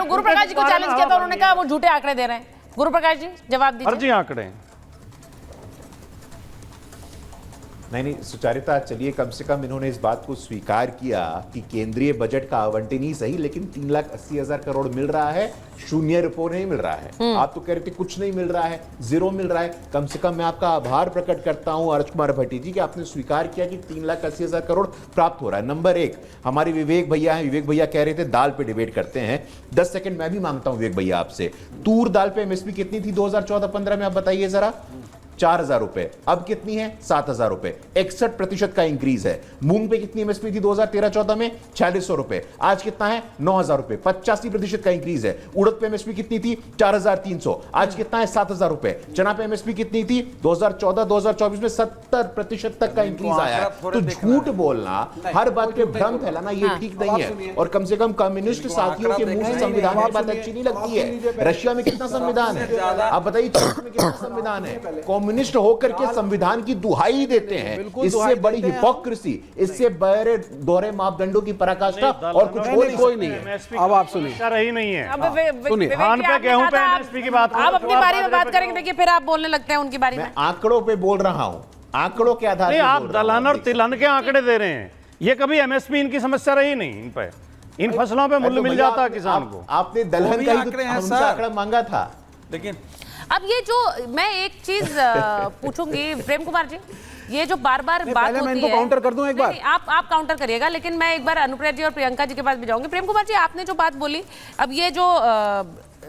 गुरु प्रकाश जी को चैलेंज किया था, उन्होंने कहा वो झूठे आंकड़े दे रहे हैं। गुरु प्रकाश जी जवाब दीजिए। फर्जी आंकड़े नहीं, सुचारिता, चलिए कम से कम इन्होंने इस बात को स्वीकार किया कि केंद्रीय बजट का आवंटन ही सही, लेकिन 3,80,000 करोड़ मिल रहा है, शून्य रुपये नहीं मिल रहा है। आप तो कह रहे थे कुछ नहीं मिल रहा है, जीरो मिल रहा है। कम से कम मैं आपका आभार प्रकट करता हूं अरज कुमार भट्टी जी कि आपने स्वीकार किया कि 3,80,000 करोड़ प्राप्त हो रहा है। नंबर एक, हमारे विवेक भैया हैं, विवेक भैया कह रहे थे दाल पे डिबेट करते हैं। 10 सेकंड मैं भी मांगता हूं विवेक भैया आपसे, तूर दाल पे एमएसपी कितनी थी 2014-15 में, आप बताइए जरा। 4,000 रुपए, अब कितनी है 7,000 रुपए, 61% का इंक्रीज है। मूंग पे कितनी एमएसपी थी 2013-14 में 4,600 रुपए, आज कितना है 9,000 रुपए, 85% का इंक्रीज है। उड़द पे एमएसपी कितनी थी 4,300, आज कितना है 7,000 रुपए। चना पे एमएसपी कितनी थी 2014-2024 में 70% तक का इंक्रीज आया है। तो झूठ बोलना, हर बात पे भ्रम फैलाना ये ठीक नहीं है। और कम से कम कम्युनिस्ट साथियों के मुंह से संविधान की बात अच्छी नहीं लगती है। रशिया में कितना संविधान है आप बताइए, चीन में कितना संविधान है। कम्युनिस्ट होकर के संविधान की दुहाई देते हैं, इससे बड़ी हिपोक्रेसी, इससे बड़े दोहरे मापदंडों की पराकाष्ठा और कुछ कोई नहीं है। अब आप सुनिए, रही नहीं है। धान पे गेहूं पे एमएसपी की बात, आप अपनी बारी में बात करेंगे, देखिए फिर आप बोलने लगते हैं उनकी बारी में। आंकड़ों पे बोल रहा हूं, आंकड़ों के आधार पर आप दलहन और तिलहन के आंकड़े दे रहे हैं। ये कभी एमएसपी इनकी समस्या रही नहीं, इन पे इन फसलों पे मूल्य मिल जाता किसान को। आपने दलहन का आंकड़ा मांगा था। लेकिन अब ये जो मैं एक चीज पूछूंगी प्रेम कुमार जी, ये जो बार बार बात होती है, मैं इनको काउंटर कर दूं एक बार। आप काउंटर करिएगा, लेकिन मैं एक बार अनुप्रिया जी और प्रियंका जी के पास भी जाऊंगी। प्रेम कुमार जी, आपने जो बात बोली, अब ये जो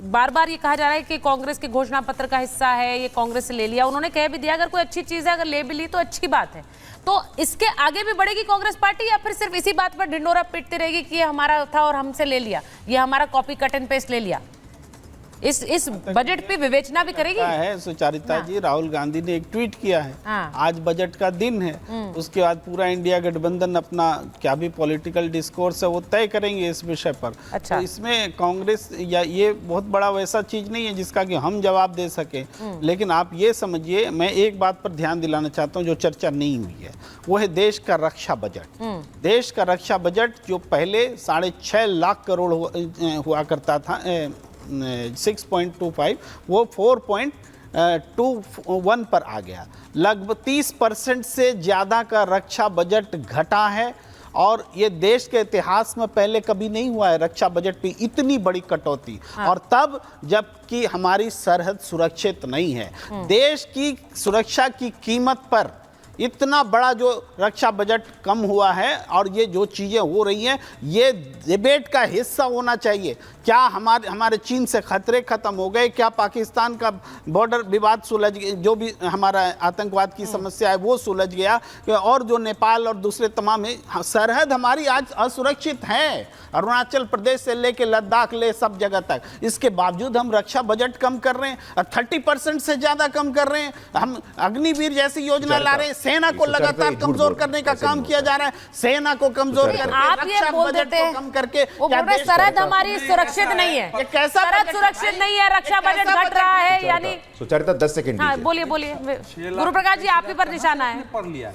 बार बार ये कहा जा रहा है कि कांग्रेस के घोषणा पत्र का हिस्सा है, ये कांग्रेस से ले लिया, उन्होंने कह भी दिया अगर कोई अच्छी चीज है, अगर ले भी ली तो अच्छी बात है। तो इसके आगे भी बढ़ेगी कांग्रेस पार्टी, या फिर सिर्फ इसी बात पर ढिंडोरा पीटती रहेगी कि ये हमारा था और हमसे ले लिया, ये हमारा कॉपी कट एंड पेस्ट ले लिया? इस बजट पे विवेचना भी करेगी है सुचारिता जी। राहुल गांधी ने एक ट्वीट किया है, आज बजट का दिन है, उसके बाद पूरा इंडिया गठबंधन अपना क्या भी पॉलिटिकल डिस्कोर्स है वो तय करेंगे इस विषय पर। अच्छा। तो इसमें कांग्रेस या ये बहुत बड़ा वैसा चीज नहीं है जिसका कि हम जवाब दे सके। लेकिन आप ये समझिए, मैं एक बात पर ध्यान दिलाना चाहता हूँ जो चर्चा नहीं हुई है, वो है देश का रक्षा बजट। देश का रक्षा बजट जो पहले 6.5 लाख करोड़ हुआ करता था, 6.25, वो 4.21 पर आ गया। लगभग 30% से ज़्यादा का रक्षा बजट घटा है, और ये देश के इतिहास में पहले कभी नहीं हुआ है रक्षा बजट पे इतनी बड़ी कटौती। और तब जबकि हमारी सरहद सुरक्षित नहीं है, देश की सुरक्षा की कीमत पर इतना बड़ा जो रक्षा बजट कम हुआ है, और ये जो चीज़ें हो रही हैं ये डिबेट का हिस्सा होना चाहिए। क्या हमारे चीन से खतरे खत्म हो गए? क्या पाकिस्तान का बॉर्डर विवाद सुलझ गया? जो भी हमारा आतंकवाद की समस्या है वो सुलझ गया? और जो नेपाल और दूसरे तमाम है, सरहद हमारी आज असुरक्षित है, अरुणाचल प्रदेश से लेके लद्दाख ले सब जगह तक। इसके बावजूद हम रक्षा बजट कम कर रहे हैं, 30% से ज़्यादा कम कर रहे हैं। हम अग्निवीर जैसी योजना ला रहे हैं, सेना को लगातार कमजोर करने का काम किया जा रहा है, सेना को कमजोर करके रक्षा बजट को कम करके सरहद हमारी सुरक्षित नहीं है, ये कैसा सरहद सुरक्षित नहीं है, रक्षा बजट घट रहा है, यानी सुचारिता 10 सेकंड। हाँ बोलिए गुरु प्रकाश जी, आपके पर निशाना है।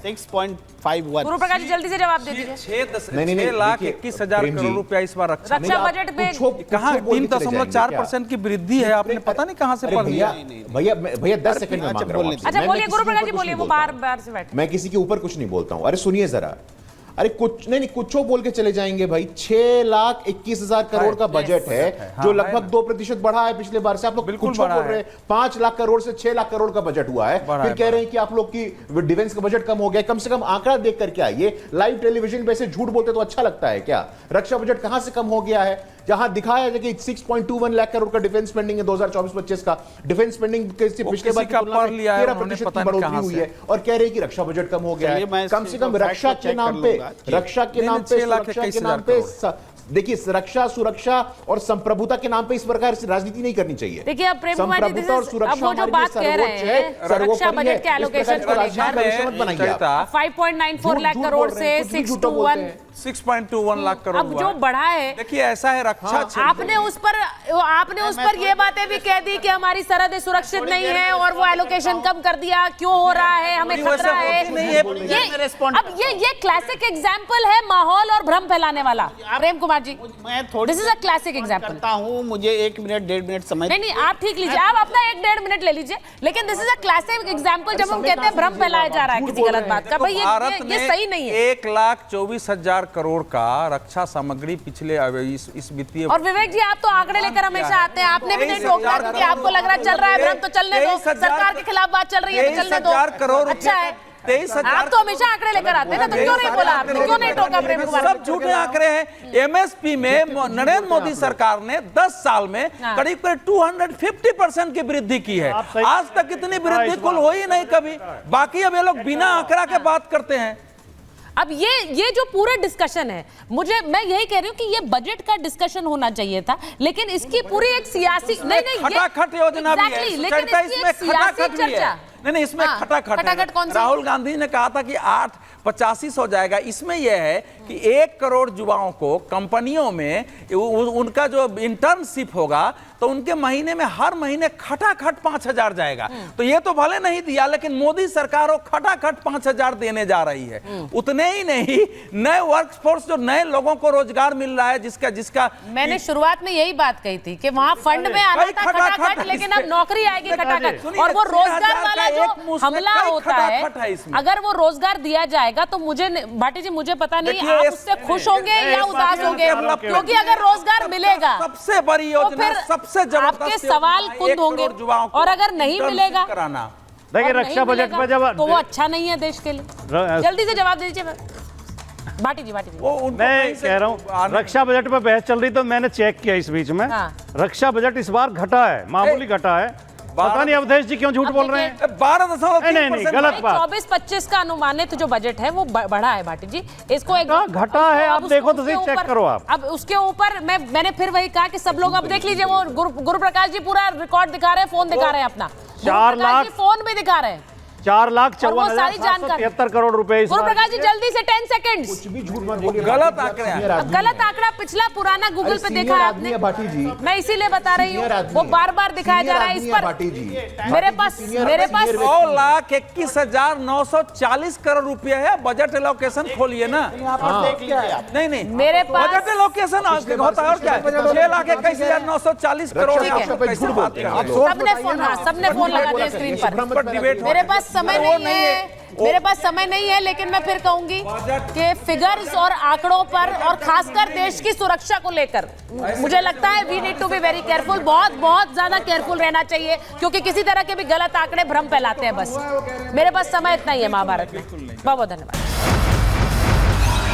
6.51। गुरु प्रकाश जी जल्दी से जवाब दे दीजिए। 6,21,000 करोड़ रुपया इस बार रक्षा बजट पे कहाँ 3.4% की वृद्धि है, आपने पता नहीं कहाँ से पढ़ लिया। भैया 10 सेकंड में मांग रहा हूं। अच्छा बोलिए गुरु प्रकाश जी, बोलिए, वो बार से बैठ। मैं किसी के ऊपर कुछ नहीं बोलता हूं। अरे सुनिए जरा, अरे कुछ नहीं कुछ बोल के चले जाएंगे भाई। 6,21,000 करोड़ का बजट है, जो लगभग 2% बढ़ा है पिछले बार से। आप लोग कुछ बोल रहे हैं, 5 लाख करोड़ से 6 लाख करोड़ का बजट हुआ है, फिर कह रहे हैं कि आप लोग की डिफेंस का बजट कम हो गया। कम से कम आंकड़ा देख करके आइए। लाइव टेलीविजन पे से झूठ बोलते तो अच्छा लगता है क्या? रक्षा बजट कहां से कम हो गया है? जहां दिखाया है कि 6.21 लाख करोड़ का डिफेंस स्पेंडिंग है 2024-25 का। डिफेंस स्पेंडिंग के पिछले बार की तुलना में 13% की बढ़ोतरी हुई है, और कह रहे हैं कि रक्षा बजट कम हो गया है। कम से कम रक्षा के नाम पे, सुरक्षा के नाम पे, देखिए रक्षा, सुरक्षा और संप्रभुता के नाम पे इस प्रकार से राजनीति नहीं करनी चाहिए। देखिए अब प्रेम कुमार जी, अब वो जो बात कह रहे हैं रक्षा बजट के एलोकेशन को लेकर 5.94 लाख करोड़ से 621 6.21 लाख करोड़ अब हुआ जो है। बढ़ा है, देखिए ऐसा है रक्षा क्षेत्र आपने उस पर ये बातें भी कह दी कि हमारी सरहदें सुरक्षित नहीं है और वो एलोकेशन कम कर दिया, क्यों हो रहा है, हमें नहीं, वैसा खतरा है। होती नहीं है। अब ये क्लासिक एग्जांपल है माहौल और भ्रम फैलाने वाला। प्रेम कुमार जी, मैं थोड़ी this is a classic example. करता हूँ, मुझे 1 मिनट 1.5 मिनट समय नहीं, आप ठीक लीजिए, आप अपना 1-1.5 मिनट ले लीजिए, लेकिन this is a classic example जब हम कहते हैं भ्रम फैलाया जा रहा है किसी गलत बात का। भाई भारत ये ने सही नहीं है। 1,24,000 करोड़ का रक्षा सामग्री पिछले इस वित्तीय और विवेक जी, आप तो आंकड़े लेकर हमेशा आते हैं, आपने भी नहीं टोका क्योंकि आपको लग रहा है चल रहा है भ्रम, तो चलने दो। सरकार के खिलाफ बात चल रही है तो चलने दो। 23,000 करोड़ अच्छा है, 23,000 आप तो हमेशा आंकड़े लेकर आते हैं ना, तो क्यों नहीं बोला आपने, क्यों नहीं टोका प्रेम कुमार? सब झूठे आंकड़े हैं। एमएसपी में नरेंद्र मोदी सरकार ने 10 साल में करीब 250% की वृद्धि की है। आज तक इतनी वृद्धि कुल हो ही नहीं कभी। बाकी अब ये लोग बिना आंकड़ा के बात करते हैं। अब ये जो पूरा डिस्कशन है, मैं यही कह रही हूँ कि ये बजट का डिस्कशन होना चाहिए था, लेकिन इसकी पूरी एक सियासी खटाखट योजना भी है, Exactly, लेकिन सुचरिता इसकी इसमें एक सियासी खटाखट भी है। चर्चा। नहीं, इसमें हाँ, खटाखट खटाखट कौन सी? राहुल गांधी ने कहा था कि 8,85 हो जाएगा। इसमें यह है कि 1 करोड़ युवाओं को कंपनियों में उनका जो इंटर्नशिप होगा तो उनके महीने में हर महीने खटाखट 5,000 जाएगा। तो ये तो भले नहीं दिया, लेकिन मोदी सरकार वो खटाखट 5,000 देने जा रही है। उतने ही नहीं, नए वर्कफोर्स जो नए लोगों को रोजगार मिल रहा है, जिसका मैंने शुरुआत में यही बात कही थी कि वहां फंड में आना था खटाखट, लेकिन अब नौकरी आएगी खटाखट। और वो रोजगार वाला जो हमला होता है, अगर वो रोजगार दिया जाएगा तो मुझे भाटी जी, मुझे पता नहीं आप उससे खुश होंगे या उदास होंगे, क्योंकि अगर रोजगार मिलेगा सबसे बड़ी योजना, सबसे आपके सवाल कुंद होंगे, और अगर नहीं मिलेगा देखिए रक्षा बजट पर जब तो वो अच्छा नहीं है देश के लिए। जल्दी से जवाब दीजिए भाटी जी। मैं कह रहा हूँ रक्षा बजट पर बहस चल रही, तो मैंने चेक किया इस बीच में। हाँ। रक्षा बजट इस बार घटा है, मामूली घटा है। पता नहीं अवधेश जी क्यों झूठ बोल रहे हैं। 12.3% गलत बात। 24-25 का अनुमानित जो बजट है वो बढ़ा है भाटी जी। इसको एक घटा है, आप देखो तो सही, चेक करो आप। अब उसके ऊपर मैंने फिर वही कहा कि सब लोग अब देख लीजिए, वो गुरु प्रकाश जी पूरा रिकॉर्ड दिखा रहे हैं, फोन दिखा रहे हैं अपना, 4 लाख फोन भी दिखा रहे हैं, 4,54,773 करोड़ रुपए। गुरु प्रकाश जी जल्दी से 10 सेकंड्स। कुछ भी झूठ मत बोलिए। गलत आंकड़े हैं। अब गलत आंकड़ा पिछला पुराना गूगल पे देखा है आपने, भाटी जी, मैं इसीलिए बता रही हूँ, वो बार-बार दिखाया जा रहा है। इस पर भाटी जी मेरे पास 9,21,940 करोड़ रुपया है बजट एलोकेशन। खोलिए ना, नहीं मेरे पास बजट एलोकेशन होता है और क्या है? 6,21,940 करोड़। सबने फोन लगा दिया स्क्रीन पर। मेरे पास समय नहीं है, लेकिन मैं फिर कहूंगी कि फिगर्स और आंकड़ों पर और खासकर देश की सुरक्षा को लेकर मुझे लगता है we need to be very careful. बहुत ज्यादा केयरफुल रहना चाहिए, क्योंकि किसी तरह के भी गलत आंकड़े भ्रम फैलाते हैं। बस मेरे पास समय इतना ही है महाभारत में। बहुत बहुत धन्यवाद।